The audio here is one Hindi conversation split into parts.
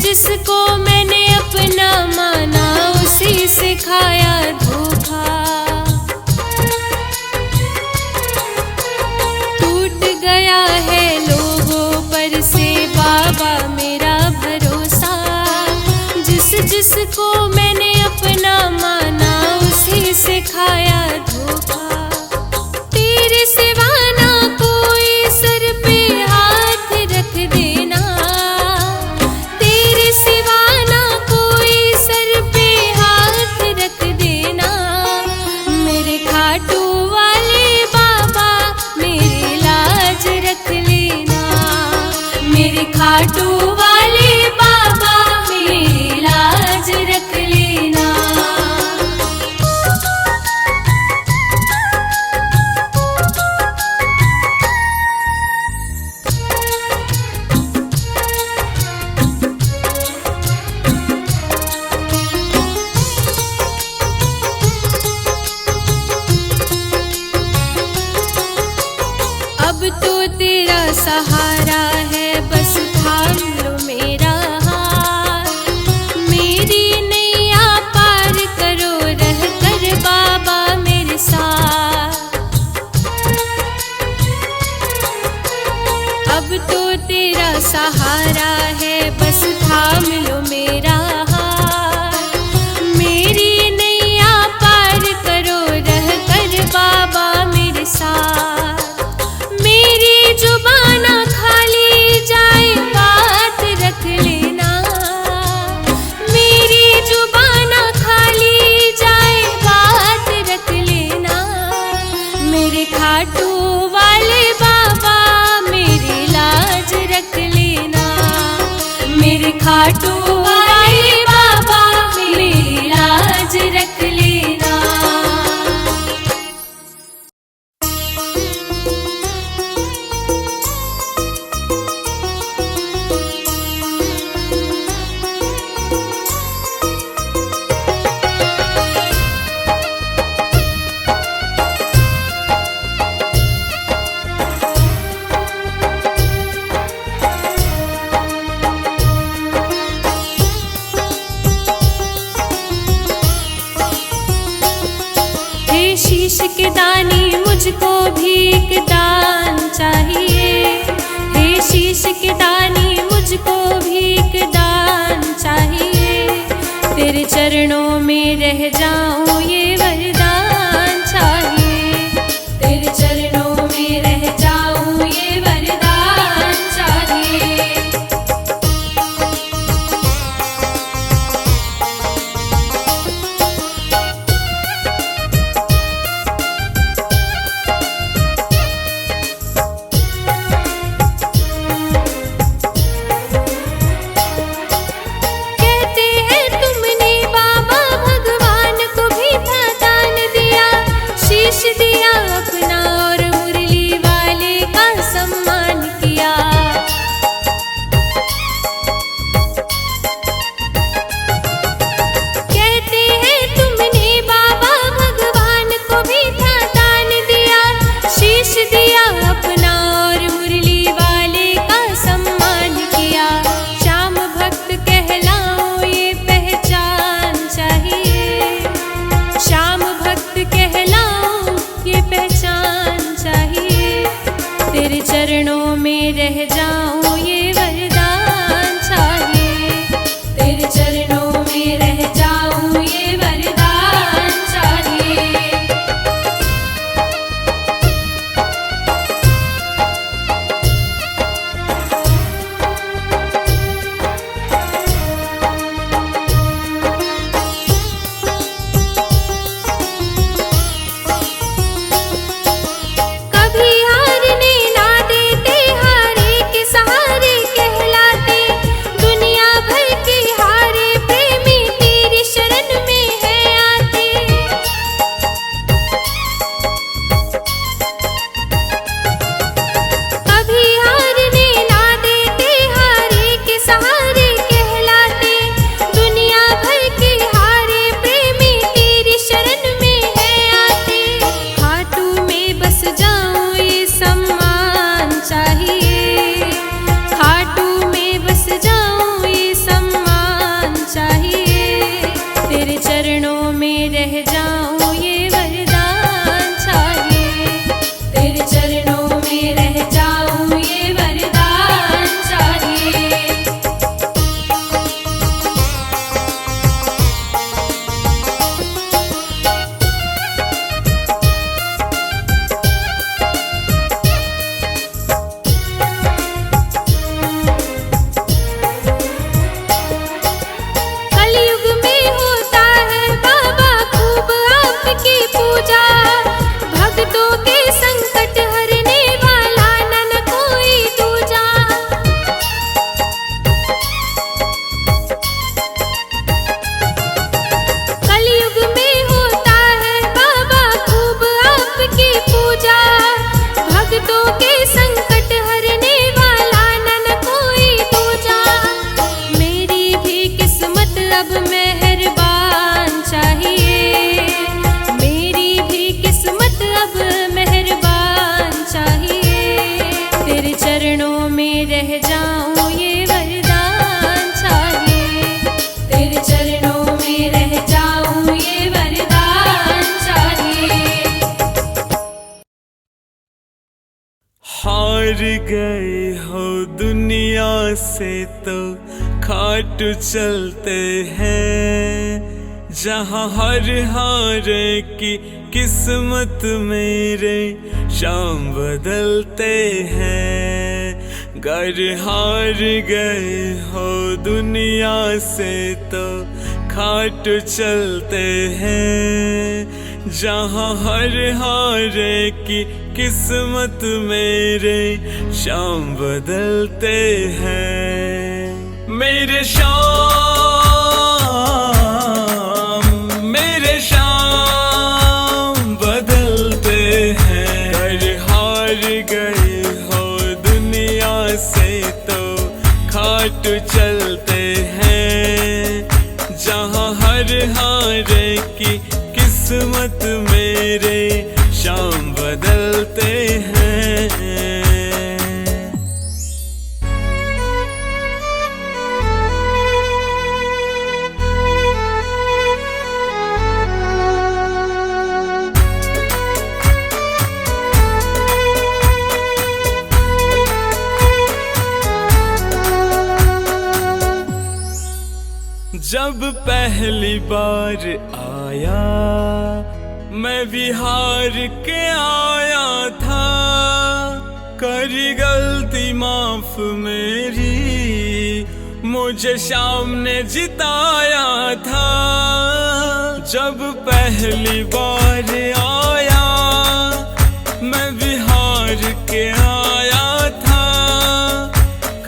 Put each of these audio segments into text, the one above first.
जिसको मैंने अपना माना उसी से खाया धोखा। टूट गया है लोगों पर से बाबा मेरा भरोसा। जिसको मैंने अपना माना उसी से खाया धोखा। तेरे सिवा ना कोई सर पे हाथ रख देना, तेरे सिवा ना कोई सर पे हाथ रख देना। मेरे खाटू वाले बाबा मेरी लाज रख लेना, मेरे खाटू वाले बाबा मेरी लाज रख लेना। अब तो तेरा सहारा है, बस थाम लो मेरा हाथ। मेरी नैया पार करो रह कर बाबा मेरे साथ। अब तो तेरा सहारा है, बस थाम लो मेरा हाथ। मेरी नैया पार करो रह कर बाबा मेरे साथ। मेरी जुबान खाली जाए बात रख लेना, मेरी जुबान खाली जाए बात रख लेना। मेरे खाटू वाले बाबा मेरी लाज रख लेना, मेरे खाटू वाले बाबा मेरी लाज रख लेना। शीश के दानी मुझको भी एक दान चाहिए। हे शीश के दानी मुझको भी एक दान चाहिए। तेरे चरणों में रह जाऊं ये वरदान चाहिए। तेरे चरणों में रह जाऊं ये वरदान चाहिए। दिया अपना और मुरली वाले का सम्मान किया। कहते हैं तुमने बाबा भगवान को भी था दान दिया। शीश दिया अपना और मुरली वाले का सम्मान किया। श्याम भक्त कहलाऊं ये पहचान चाहिए। श्याम भक्त कहलाऊं ये पहचान चाहिए। तेरे चरणों में रह जाऊं ये वरदान चाहिए। तेरे चरणों में रह जाऊं ये वरदान चाहिए। कभी हारने ना देते, हारे के सहारे हार गए हो दुनिया से तो खाट चलते हैं, जहाँ हर हारे की किस्मत मेरे शाम बदलते हैं। घर हार गए हो दुनिया से तो खाट चलते हैं, जहाँ हर हारे की किस्मत मेरे शाम बदलते हैं। मेरे शाम बदलते हैं। घर हार गए हो दुनिया से तो खाट चलते हैं, जहाँ हर हारे की किस्मत मेरे शाम बदलते हैं। जब पहली बार आया मैं बिहार के आया था, करी गलती माफ मेरी मुझे शाम ने जिताया था। जब पहली बार आया मैं बिहार के आया था,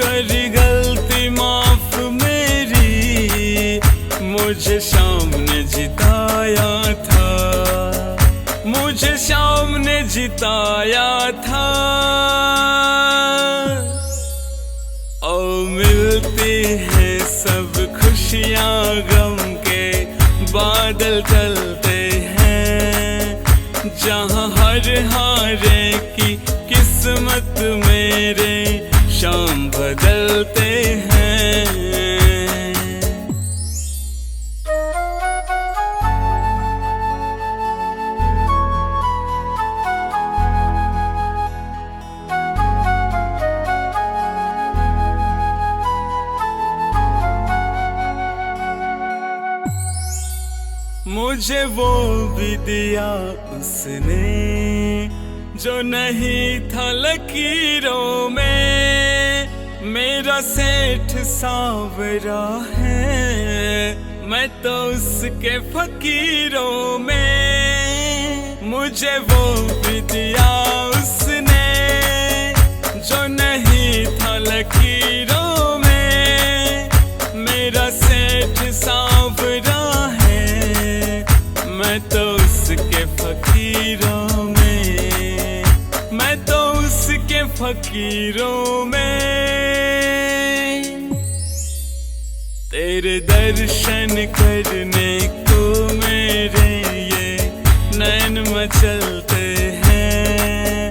करी गलती माफ मेरी मुझे शाम ने जिताया था, मुझे शाम ने जिताया था। ओ मिलती हैं सब खुशियाँ गम के बादल चलते हैं, जहाँ हर हारे की किस्मत मेरे शाम बदलते हैं। मुझे वो भी दिया उसने जो नहीं था लकीरों में, मेरा सेठ सांवरा है मैं तो उसके फकीरों में। मुझे वो भी दिया उसने जो नहीं था लकीरों में, मेरा सेठ सांवरा मैं तो उसके फकीरों में, मैं तो उसके फकीरों में। तेरे दर्शन करने को मेरे ये नैन मचलते हैं,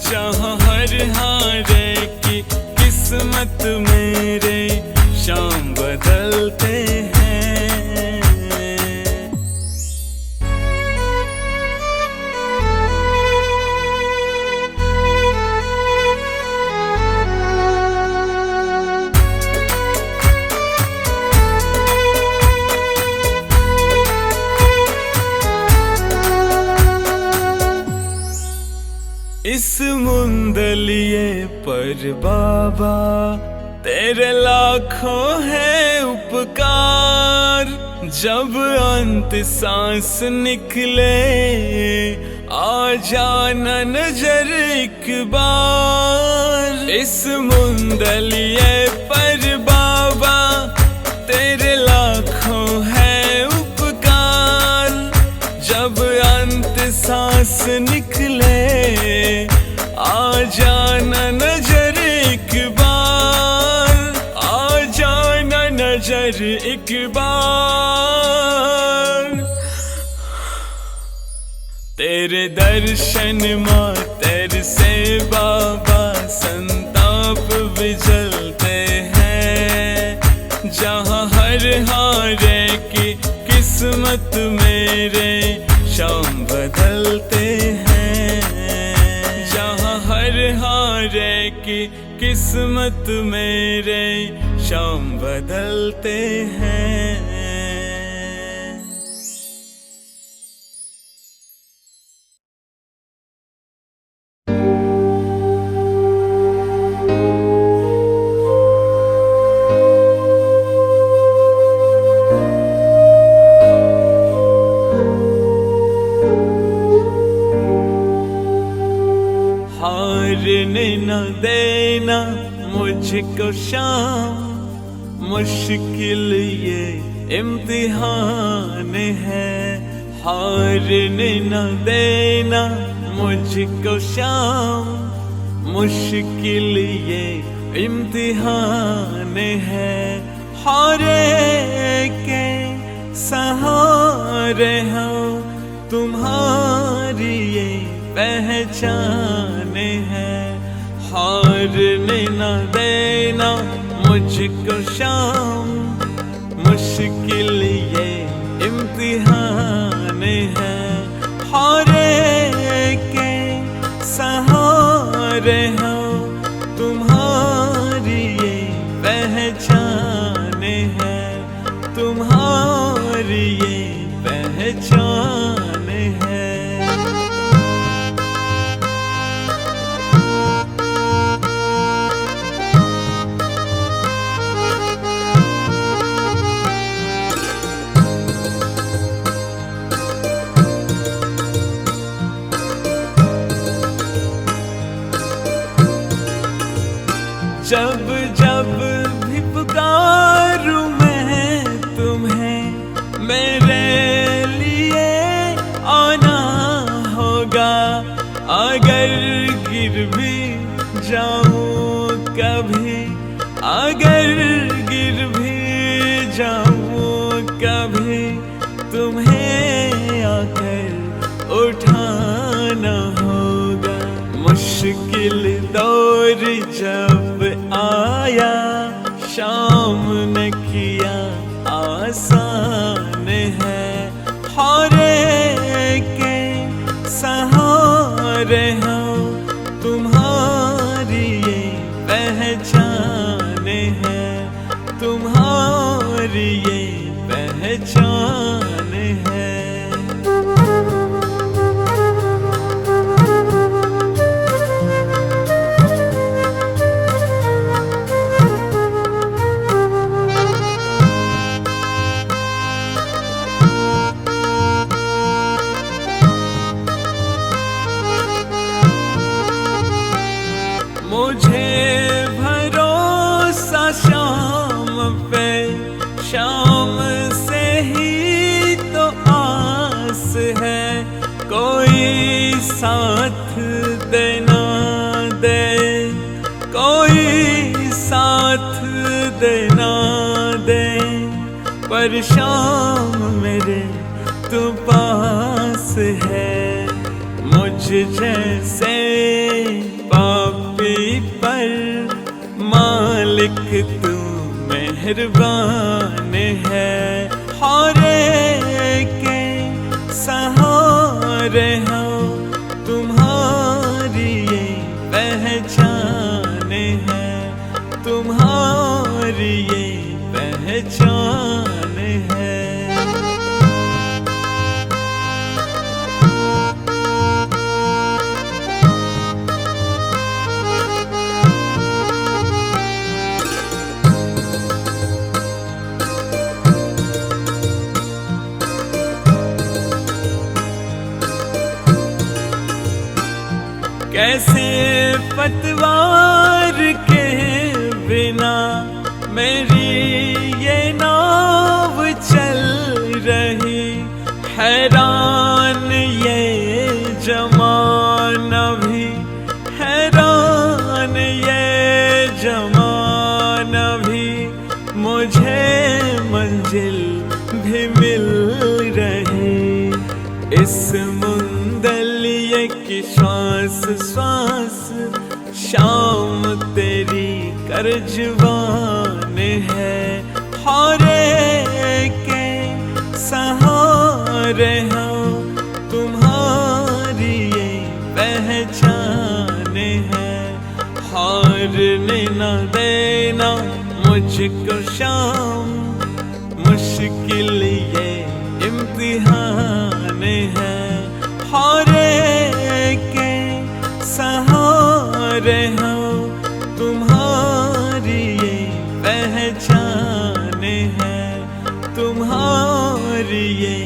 जहाँ हर हारे की किस्मत मेरे शाम बदलते हैं। इस मुंदलिए पर बाबा तेरे लाखों है उपकार, जब अंत सांस निकले आ जाना नजर एक बार। इस मुंदलिए पर बाबा तेरे लाखों है उपकार, जब अंत सांस निकले आ जाना नजर एक बार, आ जाना नजर एक बार। तेरे दर्शन मातर से बाबा संताप विजलते हैं, जहाँ हर हारे की किस्मत मेरे शाम बदलते हैं, जहाँ हर हारे की किस्मत मेरे शाम बदलते हैं। हारने न देना मुझको शाम, मुश्किल ये इम्तिहान है। हारने न देना मुझको शाम, मुश्किल ये इम्तिहान है। हारे के सहारे हो तुम्हारी ये पहचान है। हारने न देना मुझको शाम, मुश्किल ये इम्तिहान है। हारे के सहारे हो तुम्हारी ये पहचान है, तुम्हारी ये पहचान है। जब जब भी पुकारूं मैं तुम्हें, मेरे लिए आना होगा। अगर गिर भी जाऊं कभी, अगर गिर भी जाऊं कभी, तुम्हें आकर उठाना होगा। मुश्किल दौर जब आया, शाम ने किया आसान है। हारे के सहारे हो तुम्हारी ये पहचान है, तुम्हारी ये पहचान है। मुझे भरोसा शाम पे, शाम से ही तो आस है। कोई साथ देना दे, कोई साथ देना दे, पर शाम मेरे तो पास है। मुझ जैसे पापी पर मालिक तू मेहरबान है। हारे के सहारे हो तुम्हारी ये पहचान है, तुम्हारी ये पहचान है। कैसे पतवार के बिना मेरी ये नाव चल रही। हैरान ये जमाना भी, हैरान ये जमाना भी, मुझे मंजिल भी मिल रही। इस मुंदलिये की श्वास श्वास शाम तेरी करजवान है। हारे के सहारे हो तुम्हारी ये पहचान है, मरने न देना मुझको शाम, मुश्किल ये इम्तिहान है, हारे के सहारे हो तुम्हारी ये पहचान है, तुम्हारी ये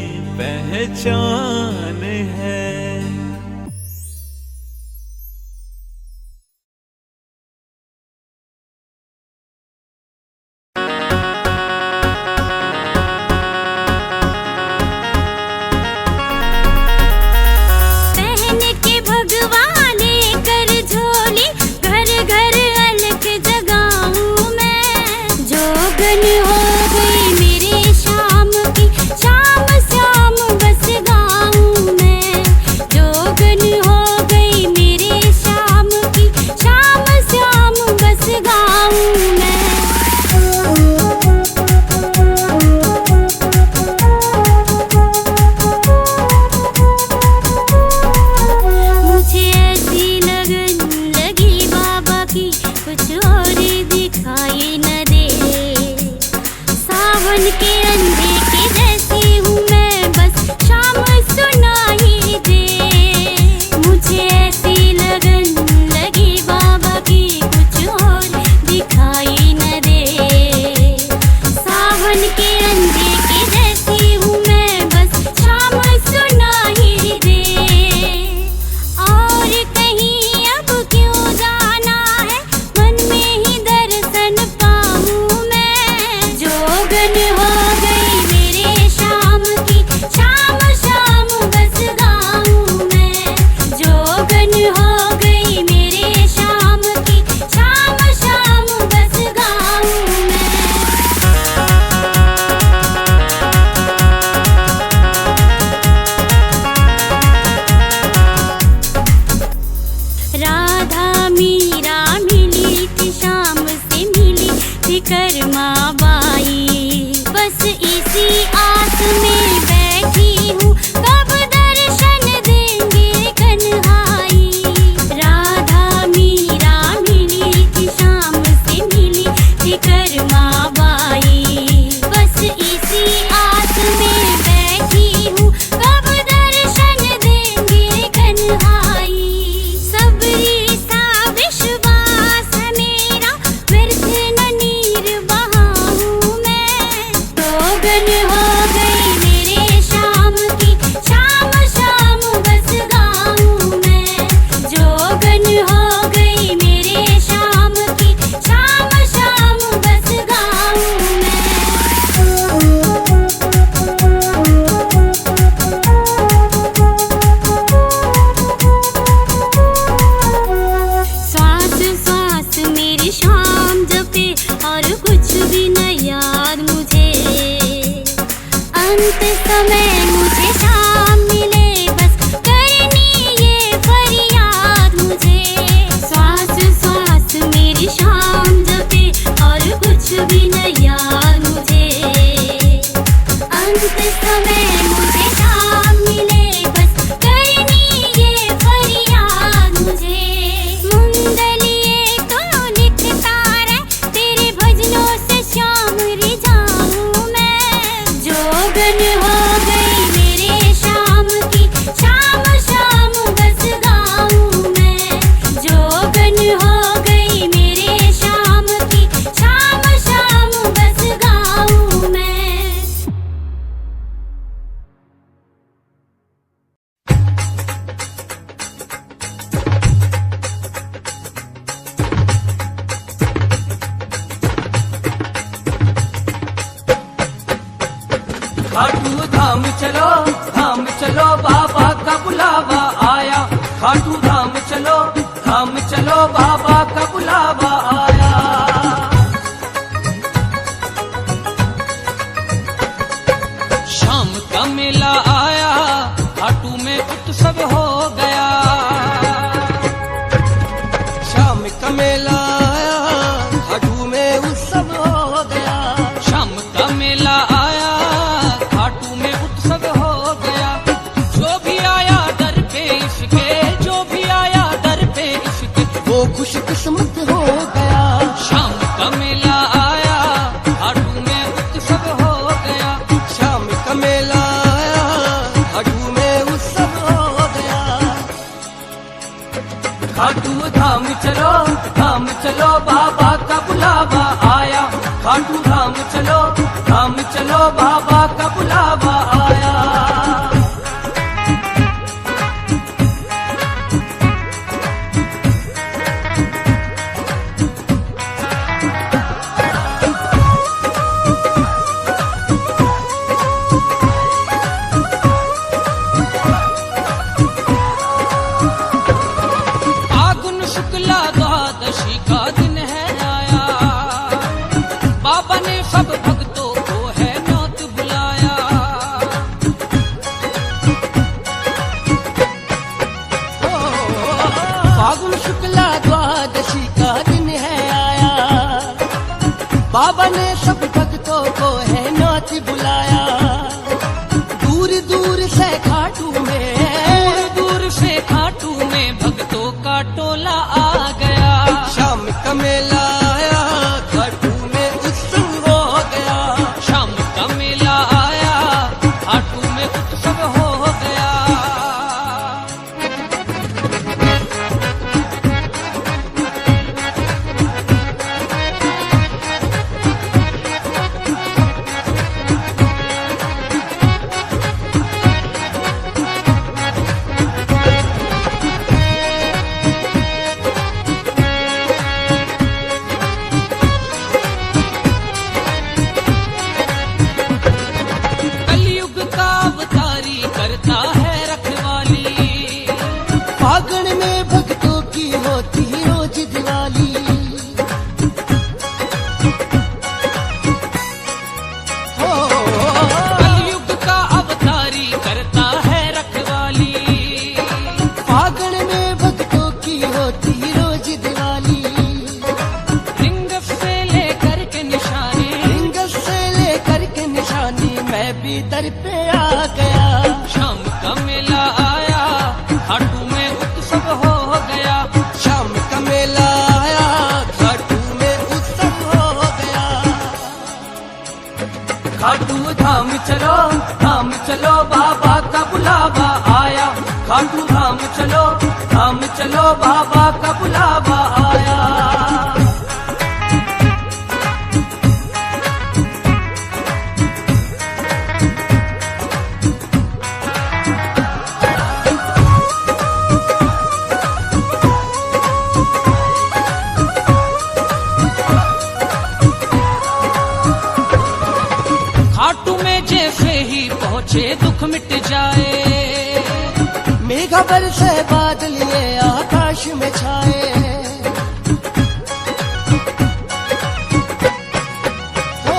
पहचान है। खुशकिस्मत हो गया। शाम का मेला आया, हाटू में उत्सव हो गया। शाम का मेला आया, हाटू में उत्सव हो गया। खाटू धाम चलो बाबा का बुलावा आया। खाटू धाम चलो बाबा का बुलावा आया। फागुन शुक्ला द्वादशी का दिन है आया, बाबा ने सब भक्तों को है न्योत बुलाया। फागुन शुक्ला द्वादशी का दिन है आया, बाबा ने सब भक्तों को है न्योत बुलाया। दूर दूर से खाटू में भक्तों का टोला आ गया। शाम का मेला आया, खाटू में उत्सव हो गया। शाम का मेला आया, खाटू में उत्सव हो गया। कलयुग का अवतारी करता है रखवाली। फागुन में भक्तों की होती रोज दिवाली। हो कलयुग का अवतारी करता है रखवाली। फागुन में भक्तों की होती रोज दिवाली। लिंग से लेकर के निशानी, लिंग से लेकर के निशानी मैं भी दर पे आ गया। शाम का मेला आया, खाटू में उत्सव हो गया। शाम का मेला आया, खाटू में उत्सव हो गया। खाटू धाम चलो बाबा का बुलावा आया। खाटू धाम चलो बाबा का बुलावा आया। खाटू में जैसे ही पहुँचे दुख मिट जाए। मेघा बरसे बादल ये आकाश में छाए। हो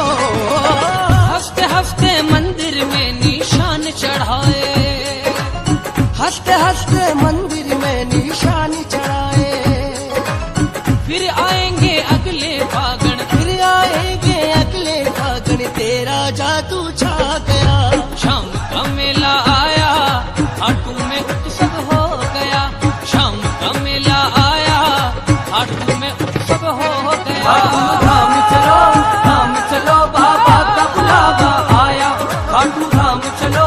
हंसते हंसते मंदिर में निशान चढ़ाए। हंसते हंसते मंदिर में निशान चढ़ाए। फिर आएंगे अगले फागण, फिर आएंगे अगले फागुन, तेरा जादू छा गया। शाम का मेला आया, खाटू में उत्सव हो गया। शाम का मेला आया, खाटू में उत्सव हो गया। धाम चलो बाबा का बुलावा आया। खाटू धाम चलो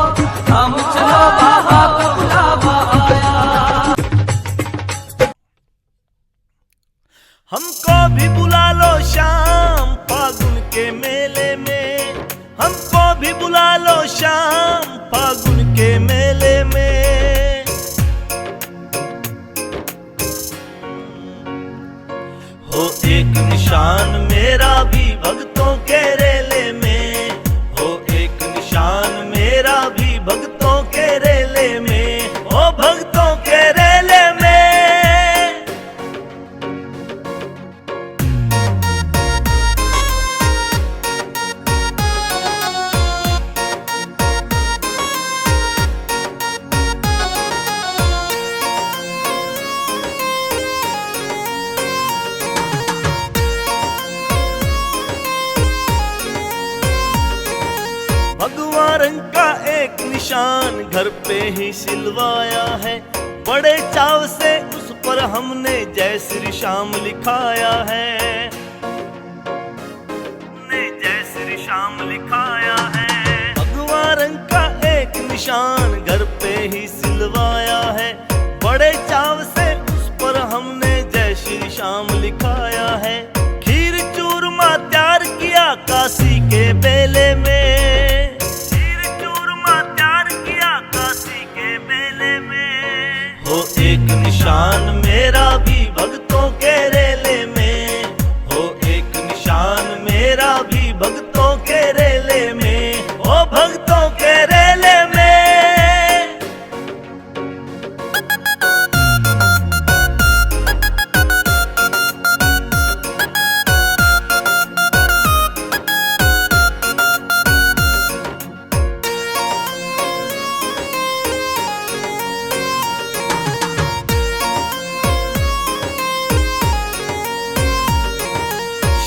बाबा का बुलावा आया। हमको भी बुला लो शाम फागुन के मेले में। हमको भी बुला लो शाम फागुन के मेले में। हो एक निशान मेरा भी भक्तों के रेले में। हो एक निशान मेरा भी भक्तों के रेले में। हो भक्तों के रेले में। भगवा रंग का एक निशान घर पे ही सिलवाया है। बड़े चाव से उस पर हमने जय श्री श्याम लिखाया है, जय श्री श्याम लिखाया है। भगवा रंग का एक निशान घर पे ही सिलवाया है, बड़े चाव से उस पर हमने जय श्री श्याम लिखाया है। खीर चूरमा तैयार किया काशी के बेले में, खीर चूरमा तैयार किया काशी के बेले में। हो एक निशान मेरा भी भक्तों के रेले में, हो एक निशान मेरा भी भक्तों के रेले में, ओ भक्तों के रेले में।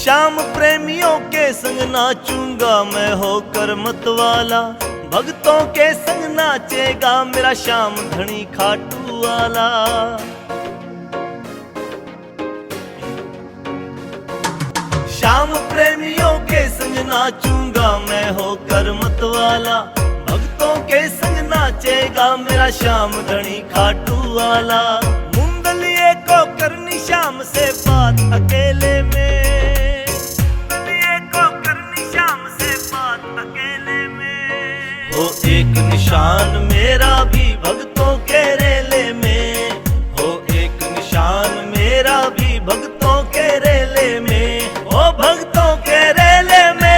श्याम प्रेमियों के संग नाचूंगा मैं होकर मतवाला, भक्तों के संग नाचेगा मेरा श्याम धनी खाटू वाला। श्याम प्रेमियों के संग नाचूंगा मैं होकर मतवाला, भक्तों के संग नाचेगा मेरा श्याम धनी खाटू वाला। मुंगलिए को करनी श्याम से बात अकेले में, हो एक निशान मेरा भी भक्तों के रेले में, हो एक निशान मेरा भी भक्तों के रेले में, ओ भक्तों के रेले में।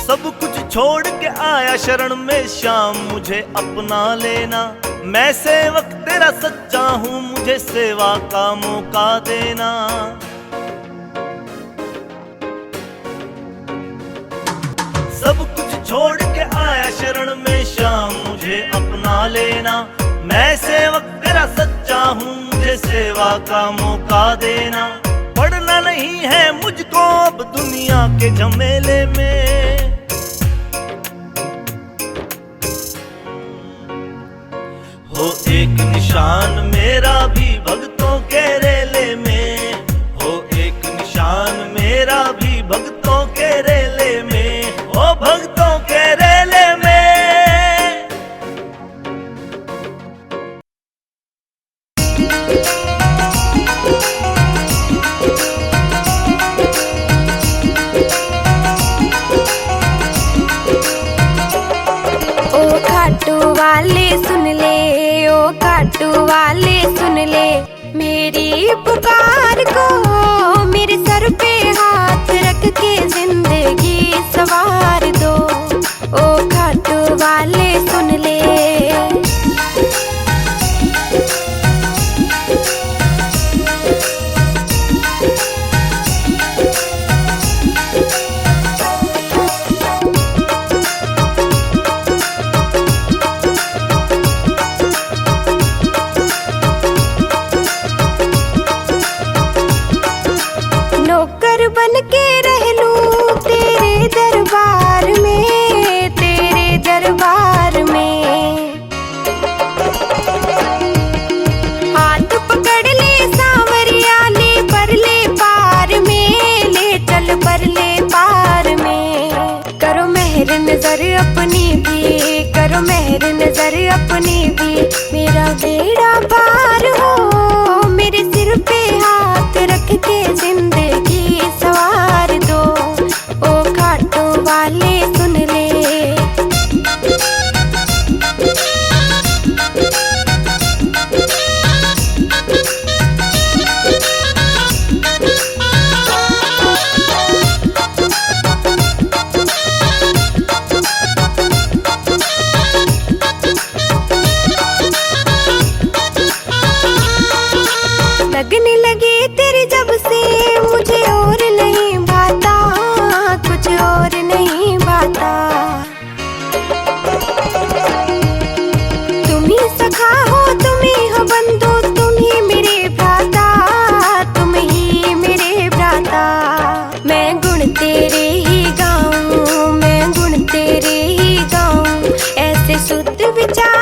सब कुछ छोड़ के आया शरण में श्याम मुझे अपना लेना, मैं सेवक तेरा सच्चा हूँ मुझे सेवा का मौका देना। सब कुछ छोड़ के आया शरण में श्याम मुझे अपना लेना, मैं सेवक तेरा सच्चा हूँ मुझे सेवा का मौका देना। पढ़ना नहीं है मुझको अब दुनिया के झमेले में, हो एक निशान मेरा भी भक्तों के रेले में, हो एक निशान मेरा भी भक्तों के रेले में, ओ भक्तों के रेले में। ओ खाटू वाले सुन ले, ओ खाटू वाले सुन ले मेरी पुकार को, मेरे सर पे हाथ रख के जिंदगी सवार दो। ओ खाटू वाले सुन ले। नौकर बन के रह लूं तेरे दरबार में, तेरे दरबार में। हाथ पकड़ ले सांवरिया ले परले पार में, ले चल परले पार में। करो मेहर नजर अपनी भी, करो मेहर नजर अपनी भी, मेरा बेड़ा पार हो, मेरे सिर पे हाथ रख के जिंदगी सवार दो। ओ खाटू वाले सुन ले। विचार